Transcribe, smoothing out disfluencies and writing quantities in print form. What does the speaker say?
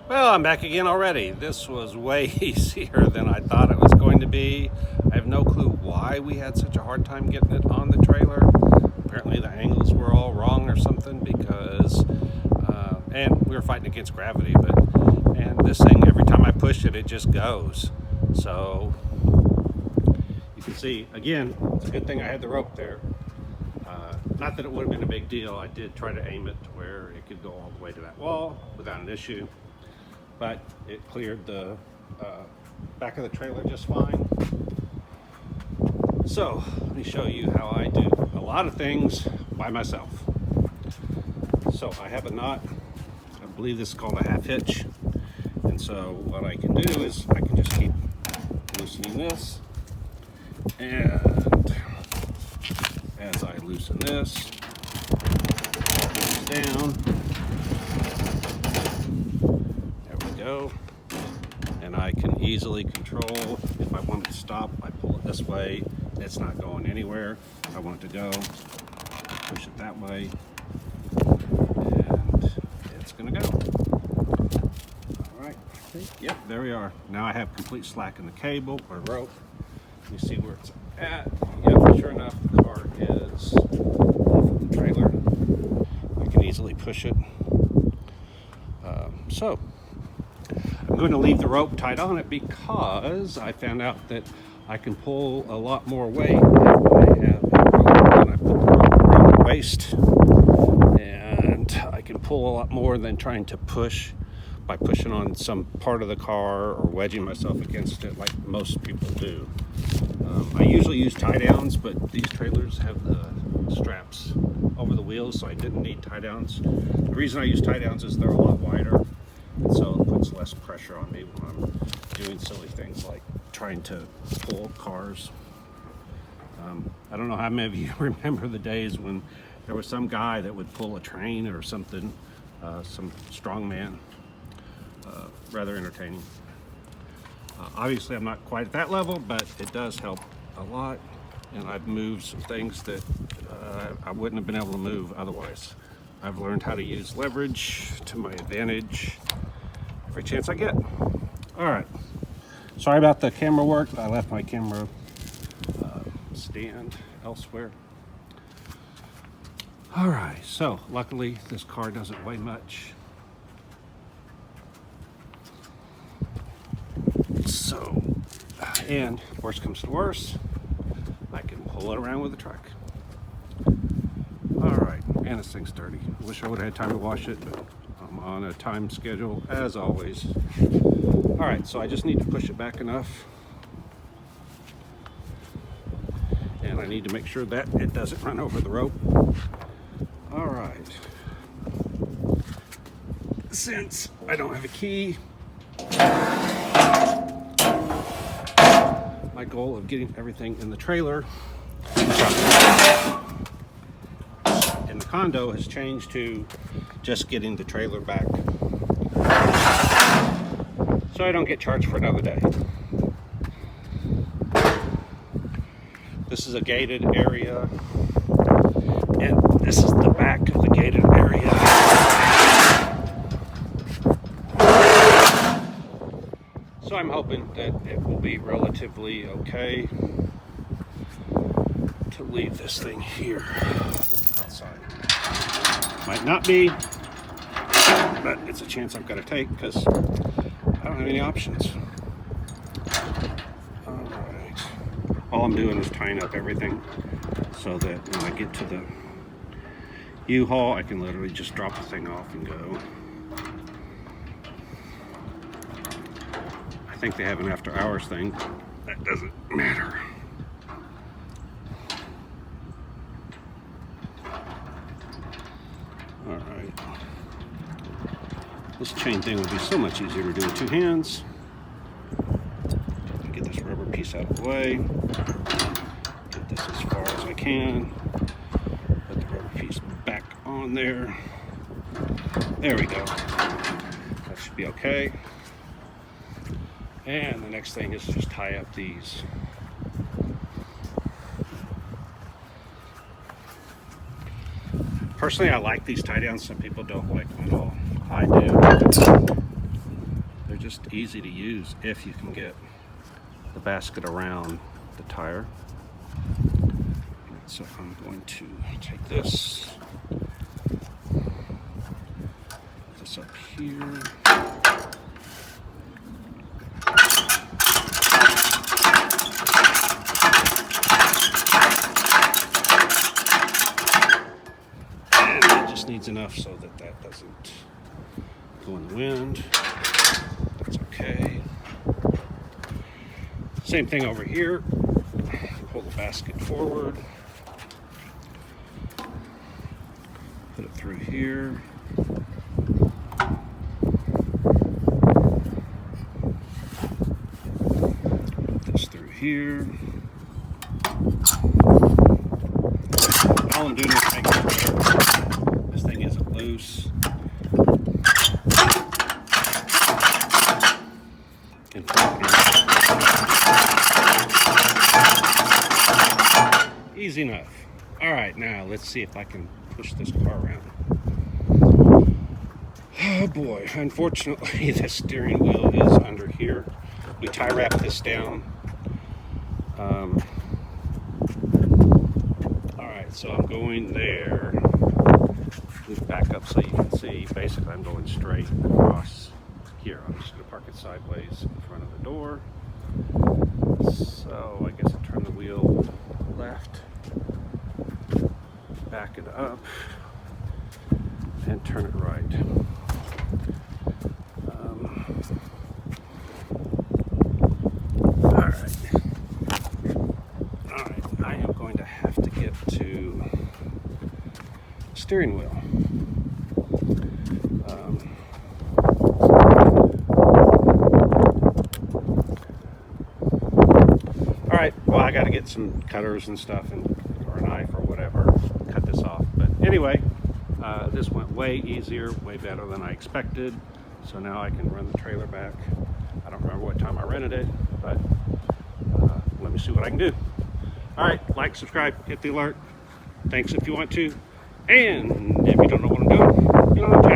Well, I'm back again already. This was way easier than I thought it was going to be. I have no clue why we had such a hard time getting it on the trailer. Apparently the angles were all wrong or something because, and we were fighting against gravity, and this thing, every time I push it, it just goes. So, you can see, again, it's a good thing I had the rope there. Not that it would have been a big deal. I did try to aim it to where it could go all the way to that wall without an issue. But it cleared the back of the trailer just fine. So let me show you how I do a lot of things by myself. So I have a knot, I believe this is called a half hitch. And so what I can do is I can just keep loosening this, and as I loosen this, it goes down. And I can easily control if I want it to stop. I pull it this way, it's not going anywhere. If I want it to go, push it that way, and it's gonna go. All right, yep, there we are. Now I have complete slack in the cable or rope. Let me see where it's at. Yep, sure enough, the car is off of the trailer. I can easily push it. So I'm going to leave the rope tied on it because I found out that I can pull a lot more weight if I have a rope and I put the rope around the waist, and I can pull a lot more than trying to push by pushing on some part of the car or wedging myself against it like most people do. I usually use tie downs, but these trailers have the straps over the wheels, so I didn't need tie downs. The reason I use tie downs is they're a lot wider, and so it puts less pressure on me when I'm doing silly things like trying to pull cars. I don't know how many of you remember the days when there was some guy that would pull a train or something, some strong man. Rather entertaining. Obviously I'm not quite at that level, but it does help a lot, and I've moved some things that I wouldn't have been able to move otherwise. I've learned how to use leverage to my advantage every chance I get. All right, sorry about the camera work. I left my camera stand elsewhere. All right, so luckily this car doesn't weigh much. So, and worst comes to worst, I can pull it around with the truck. All right, and this thing's dirty. Wish I would have had time to wash it, but I'm on a time schedule as always. All right, so I just need to push it back enough, and I need to make sure that it doesn't run over the rope. All right, since I don't have a key, my goal of getting everything in the trailer in the condo has changed to just getting the trailer back, so I don't get charged for another day. This is a gated area, and this is the back of the gated area. So I'm hoping that it will be relatively okay to leave this thing here outside. Might not be, but it's a chance I've got to take because I don't have any options. All right. All I'm doing is tying up everything so that when I get to the U-Haul, I can literally just drop the thing off and go. I think they have an after hours thing. That doesn't matter. All right. This chain thing would be so much easier to do with two hands. Get this rubber piece out of the way. Get this as far as I can. Put the rubber piece back on there. There we go. That should be okay. And the next thing is just tie up these. Personally, I like these tie downs. Some people don't like them at all. I do. just easy to use if you can get the basket around the tire. So I'm going to take this up here. And it just needs enough so that that doesn't go in the wind. That's okay. Same thing over here. Pull the basket forward. Put it through here. Put this through here. All I'm doing is making sure this thing isn't loose. And easy enough. All right, now let's see if I can push this car around. Oh boy, unfortunately the steering wheel is under here. We tie wrap this down. Alright, so I'm going there. Move back up so you can see. Basically I'm going straight across here. I'm just going to park it sideways in front of the door. So I guess I turn the wheel left, back it up, and turn it right. Alright, I am going to have to get to the steering wheel. Alright, well I got to get some cutters and stuff, or a knife or whatever, cut this off. But anyway, this went way easier, way better than I expected. So now I can run the trailer back. I don't remember what time I rented it, but let me see what I can do. All right, like, subscribe, hit the alert. Thanks if you want to. And if you don't know what I'm doing, you don't have to